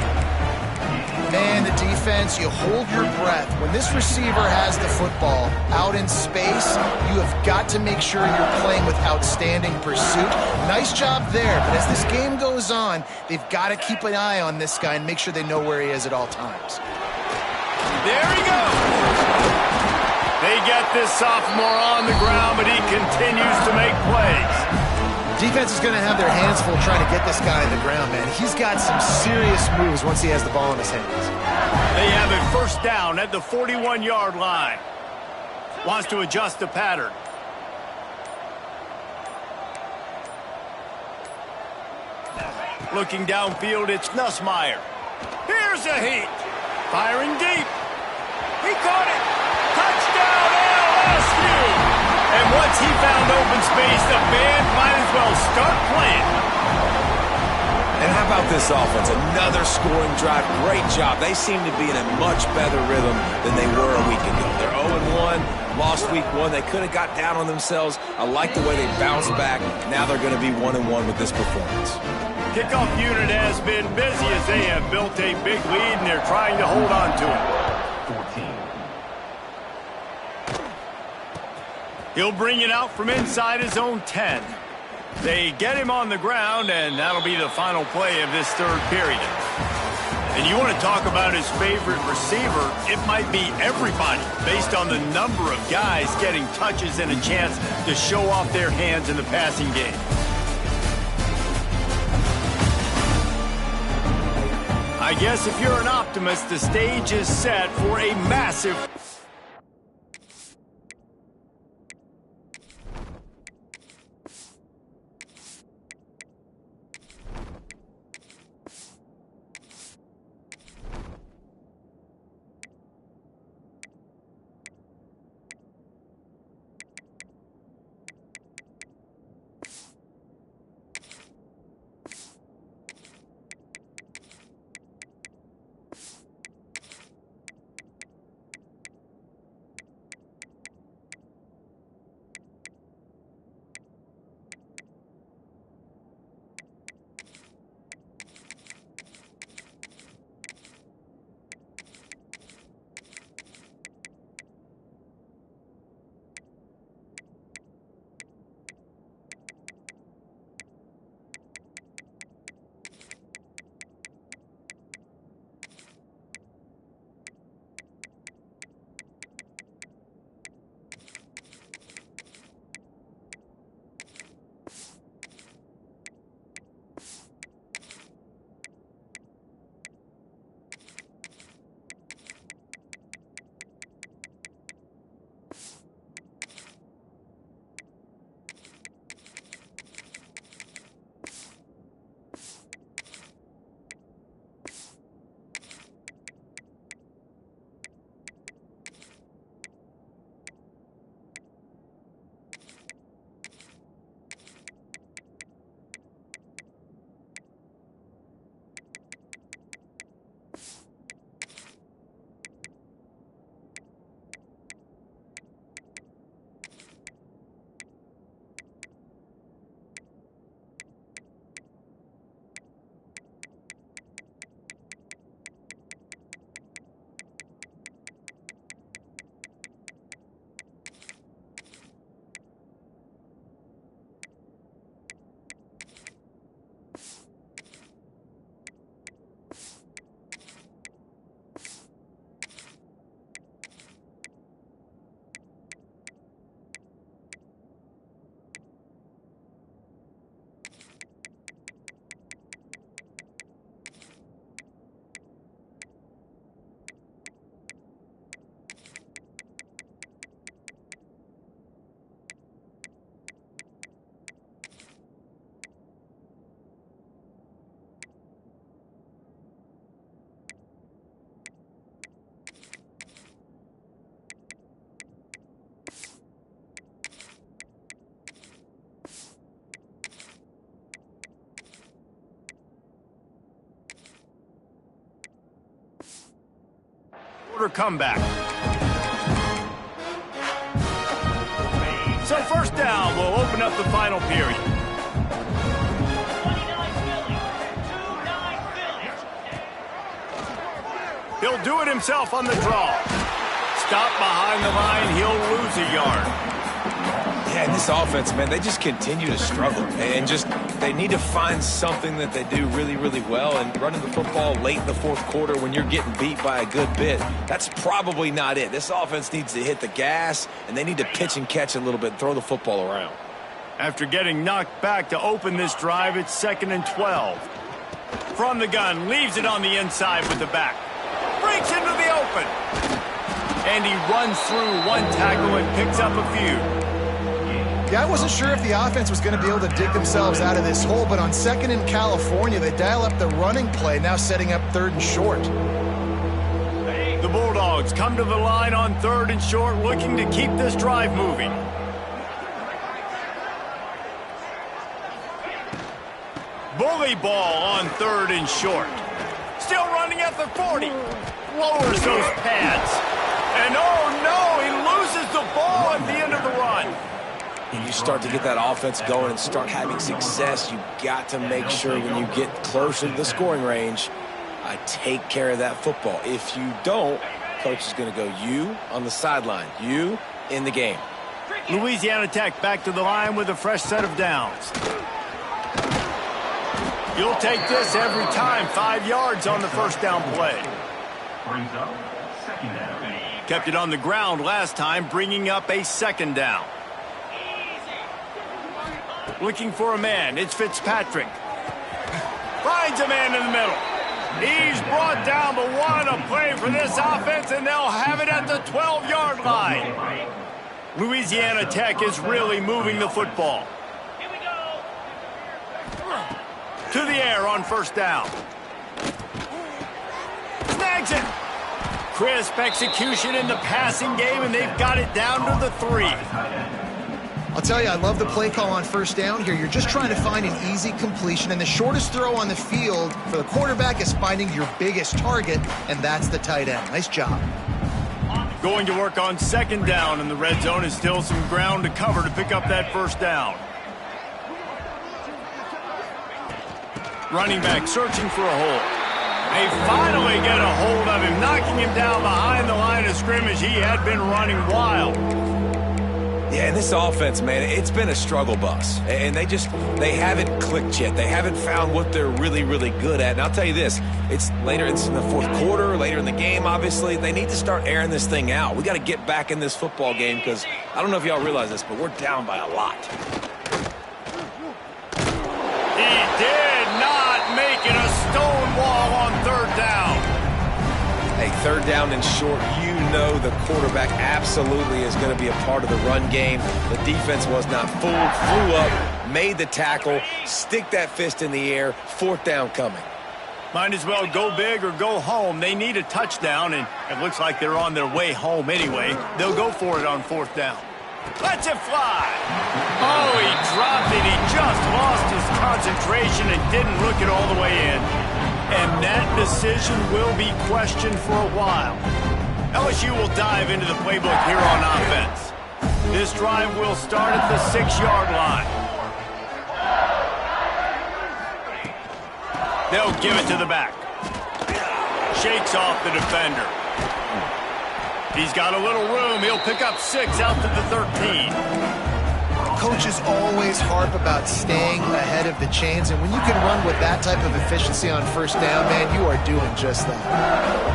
Speaker 3: Man, the defense, you hold your breath. When this receiver has the football out in space, you have got to make sure you're playing with outstanding pursuit. Nice job there, but as this game goes on, they've got to keep an eye on this guy and make sure they know where he is at all times.
Speaker 1: There he goes. They get this sophomore on the ground, but he continues to make plays.
Speaker 3: Defense is going to have their hands full trying to get this guy on the ground, man. He's got some serious moves once he has the ball in his hands.
Speaker 1: They have it first down at the 41-yard line. Wants to adjust the pattern. Looking downfield, it's Nussmeier. Here's a heat. Firing deep. He caught it. Touchdown, LSU. And once he found open space, the band might as well start playing.
Speaker 2: And how about this offense? Another scoring drive. Great job. They seem to be in a much better rhythm than they were a week ago. They're 0-1, lost week 1. They could have got down on themselves. I like the way they bounced back. Now they're going to be 1-1 with this performance.
Speaker 1: Kickoff unit has been busy as they have built a big lead, and they're trying to hold on to it.
Speaker 5: 14.
Speaker 1: He'll bring it out from inside his own 10. They get him on the ground, and that'll be the final play of this third period. And you want to talk about his favorite receiver, it might be everybody based on the number of guys getting touches and a chance to show off their hands in the passing game. I guess if you're an optimist, the stage is set for a massive or comeback. So first down will open up the final period.
Speaker 5: 29 Philly. 2-9 Philly.
Speaker 1: He'll do it himself on the draw. Stop behind the line, he'll lose a yard.
Speaker 2: Yeah, and this offense, man, they just continue to struggle. And just, they need to find something that they do really, really well. And running the football late in the fourth quarter when you're getting beat by a good bit, that's probably not it. This offense needs to hit the gas, and they need to pitch and catch a little bit and throw the football around.
Speaker 1: After getting knocked back to open this drive, it's 2nd and 12. From the gun, leaves it on the inside with the back. Breaks into the open. And he runs through one tackle and picks up a few.
Speaker 3: Yeah, I wasn't sure if the offense was going to be able to dig themselves out of this hole, but on 2nd in California, they dial up the running play, now setting up 3rd and short.
Speaker 1: The Bulldogs come to the line on 3rd and short, looking to keep this drive moving. Bully ball on 3rd and short. Still running at the 40. Lowers those pads. And oh no, he loses the ball at the end of the run.
Speaker 2: When you start to get that offense going and start having success, you got to make sure when you get closer to the scoring range, take care of that football. If you don't, coach is going to go, you on the sideline, you in the game.
Speaker 1: Louisiana Tech back to the line with a fresh set of downs. You'll take this every time. 5 yards on the first down play.
Speaker 5: Brings up 2nd down.
Speaker 1: Kept it on the ground last time, bringing up a 2nd down. Looking for a man. It's Fitzpatrick. Finds a man in the middle. He's brought down, but what a play for this offense, and they'll have it at the 12-yard line. Louisiana Tech is really moving the football.
Speaker 5: Here we go.
Speaker 1: To the air on first down. Snags it. Crisp execution in the passing game, and they've got it down to the 3.
Speaker 3: I'll tell you, I love the play call on first down here. You're just trying to find an easy completion, and the shortest throw on the field for the quarterback is finding your biggest target, and that's the tight end. Nice job.
Speaker 1: Going to work on 2nd down, and the red zone is still some ground to cover to pick up that first down. Running back searching for a hole. They finally get a hold of him, knocking him down behind the line of scrimmage. He had been running wild.
Speaker 2: Yeah, and this offense, man, it's been a struggle bus. And they haven't clicked yet. They haven't found what they're really, really good at. And I'll tell you this, it's in the fourth quarter, later in the game, obviously. They need to start airing this thing out. We got to get back in this football game because I don't know if y'all realize this, but we're down by a lot.
Speaker 1: He did not make it a stonewall on 3rd down.
Speaker 2: Hey, 3rd down and short, you know the quarterback absolutely is going to be a part of the run game. The defense was not fooled, flew up, made the tackle, stick that fist in the air, 4th down coming.
Speaker 1: Might as well go big or go home. They need a touchdown, and it looks like they're on their way home anyway. They'll go for it on 4th down. Let's it fly. Oh, he dropped it. He just lost his concentration and didn't look it all the way in. And that decision will be questioned for a while. LSU will dive into the playbook here on offense. This drive will start at the 6-yard line. They'll give it to the back. Shakes off the defender. He's got a little room. He'll pick up 6 out to the 13.
Speaker 3: Coaches always harp about staying ahead of the chains, and when you can run with that type of efficiency on first down, man, you are doing just that.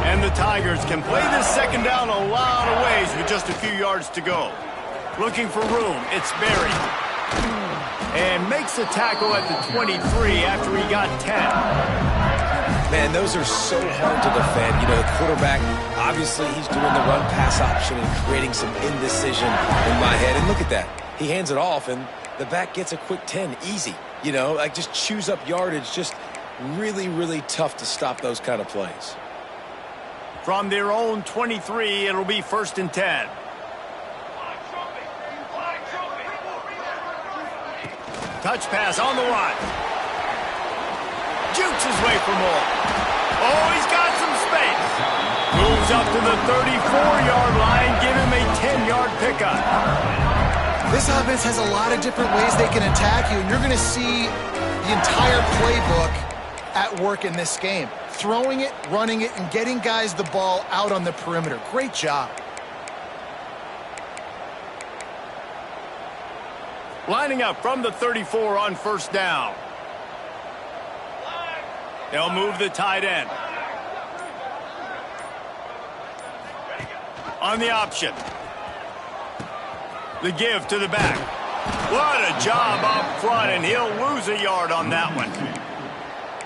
Speaker 1: And the Tigers can play this 2nd down a lot of ways with just a few yards to go. Looking for room, it's Berry. And makes the tackle at the 23 after he got 10.
Speaker 2: Man, those are so hard to defend. You know, the quarterback, obviously he's doing the run-pass option and creating some indecision in my head. And look at that. He hands it off, and the back gets a quick 10. Easy. You know, like just chews up yardage. Just really, really tough to stop those kind of plays.
Speaker 1: From their own 23, it'll be 1st and 10. Touch pass on the line. Jukes his way for more. Oh, he's got some space. Moves up to the 34-yard line. Give him a 10-yard pickup.
Speaker 3: This offense has a lot of different ways they can attack you, and you're going to see the entire playbook at work in this game. Throwing it, running it, and getting guys the ball out on the perimeter. Great job.
Speaker 1: Lining up from the 34 on first down. They'll move the tight end. On the option. The give to the back. What a job up front, and he'll lose a yard on that one.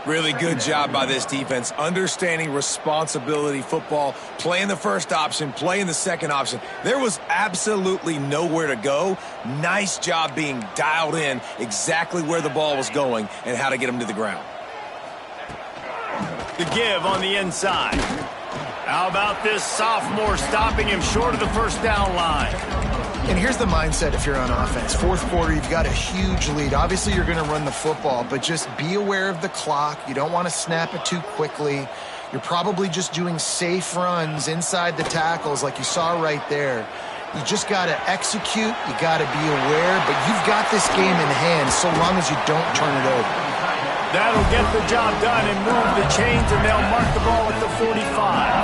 Speaker 2: Really good job by this defense, understanding responsibility football, playing the first option, playing the second option. There was absolutely nowhere to go. Nice job being dialed in exactly where the ball was going and how to get him to the ground.
Speaker 1: The give on the inside. How about this sophomore stopping him short of the first down line?
Speaker 3: And here's the mindset if you're on offense. Fourth quarter, you've got a huge lead. Obviously, you're going to run the football, but just be aware of the clock. You don't want to snap it too quickly. You're probably just doing safe runs inside the tackles like you saw right there. You just got to execute. You got to be aware, but you've got this game in hand so long as you don't turn it over.
Speaker 1: That'll get the job done and move the chains, and they'll mark the ball at the 45.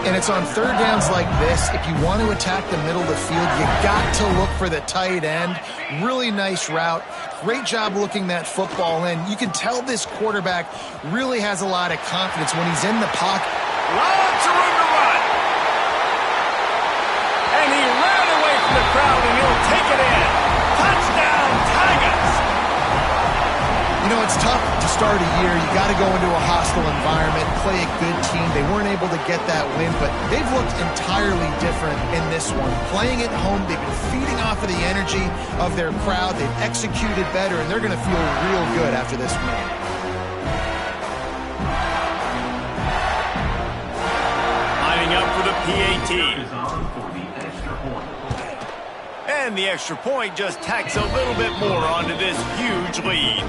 Speaker 3: And it's on third downs like this. If you want to attack the middle of the field, you got to look for the tight end. Really nice route. Great job looking that football in. You can tell this quarterback really has a lot of confidence when he's in the pocket.
Speaker 1: Lots of room to run. And he ran away from the crowd, and he'll take it in. Touchdown, Tigers!
Speaker 3: You know, it's tough to start a year. You got to go into a hostile environment, play a good team. They weren't able to get that win, but they've looked entirely different in this one. Playing at home, they've been feeding off of the energy of their crowd. They've executed better, and they're going to feel real good after this win.
Speaker 1: Lining up for the PAT. And the extra point just tacks a little bit more onto this huge lead.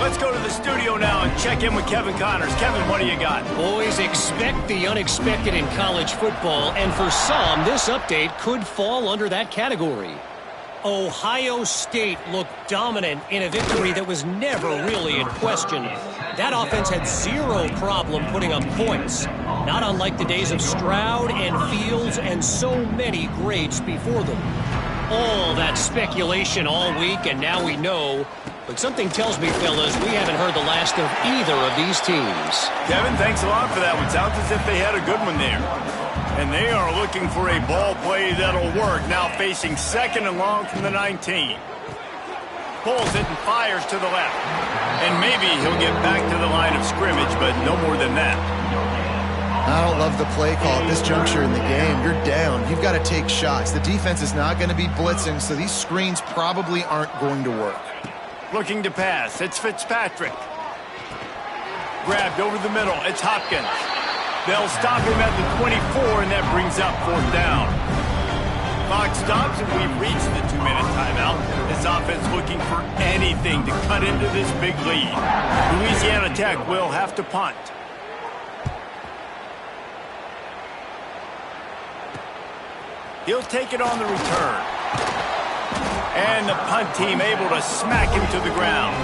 Speaker 1: Let's go to the studio now and check in with Kevin Connors. Kevin, what do you got?
Speaker 4: Boys, expect the unexpected in college football, and for some, this update could fall under that category. Ohio State looked dominant in a victory that was never really in question. That offense had zero problem putting up points, not unlike the days of Stroud and Fields and so many greats before them. All that speculation all week, and now we know. But something tells me, fellas, we haven't heard the last of either of these teams.
Speaker 1: Kevin, thanks a lot for that one. Sounds as if they had a good one there. And they are looking for a ball play that'll work. Now facing second and long from the 19. Pulls it and fires to the left. And maybe he'll get back to the line of scrimmage, but no more than that.
Speaker 3: I don't love the play call at this juncture in the game. You're down. You've got to take shots. The defense is not going to be blitzing, so these screens probably aren't going to work.
Speaker 1: Looking to pass. It's Fitzpatrick. Grabbed over the middle. It's Hopkins. They'll stop him at the 24, and that brings up fourth down. Clock stops, and we've reached the 2-minute timeout. This offense looking for anything to cut into this big lead. Louisiana Tech will have to punt. He'll take it on the return. And the punt team able to smack him to the ground.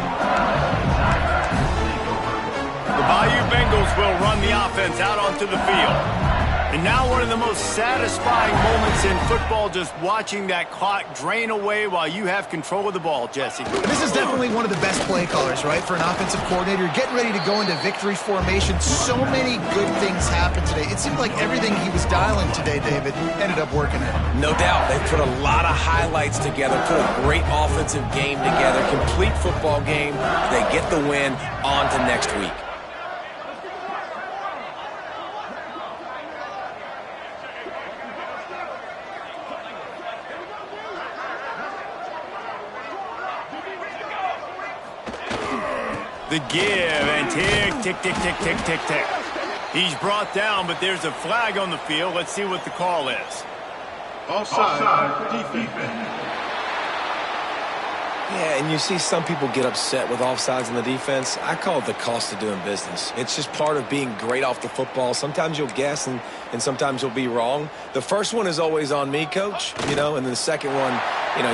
Speaker 1: The Bayou Bengals will run the offense out onto the field. And now one of the most satisfying moments in football, just watching that clock drain away while you have control of the ball, Jesse.
Speaker 3: This is definitely one of the best play callers, right, for an offensive coordinator. You're getting ready to go into victory formation. So many good things happened today. It seemed like everything he was dialing today, David, ended up working out.
Speaker 2: No doubt. They put a lot of highlights together, put a great offensive game together, complete football game. They get the win. On to next week.
Speaker 1: The give, and tick, tick, tick, tick, tick, tick, tick. He's brought down, but there's a flag on the field. Let's see what the call is.
Speaker 5: Offside defense.
Speaker 2: Yeah, and you see some people get upset with offsides in the defense. I call it the cost of doing business. It's just part of being great off the football. Sometimes you'll guess and sometimes you'll be wrong. The first one is always on me, Coach, and then the second one,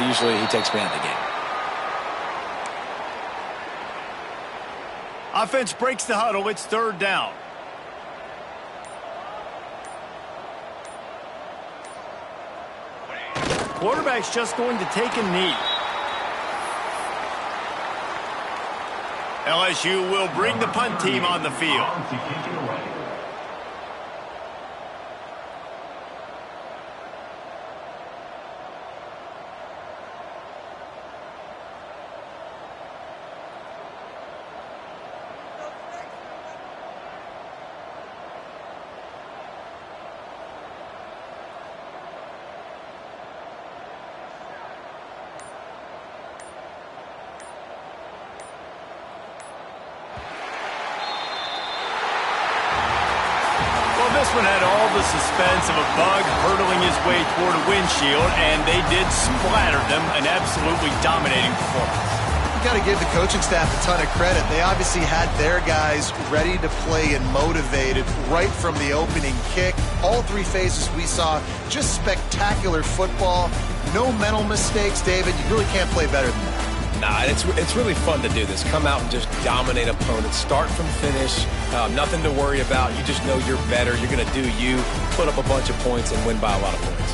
Speaker 2: usually he takes me out of the game.
Speaker 1: Offense breaks the huddle. It's third down. Quarterback's just going to take a knee. LSU will bring the punt team on the field. This one had all the suspense of a bug hurtling his way toward a windshield, and they did splatter them. An absolutely dominating performance.
Speaker 3: You got to give the coaching staff a ton of credit. They obviously had their guys ready to play and motivated right from the opening kick. All three phases we saw, just spectacular football. No mental mistakes, David. You really can't play better than that.
Speaker 2: Nah, it's really fun to do this. Come out and just dominate opponents. Start from finish. Nothing to worry about. You just know you're better. You're going to do you, put up a bunch of points, and win by a lot of points.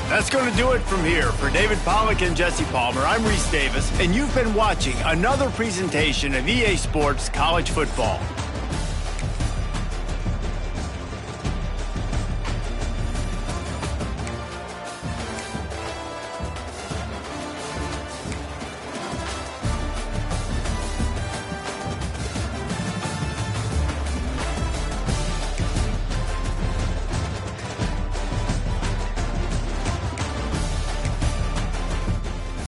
Speaker 1: That's going to do it from here. For David Pollack and Jesse Palmer, I'm Reese Davis, and you've been watching another presentation of EA Sports College Football.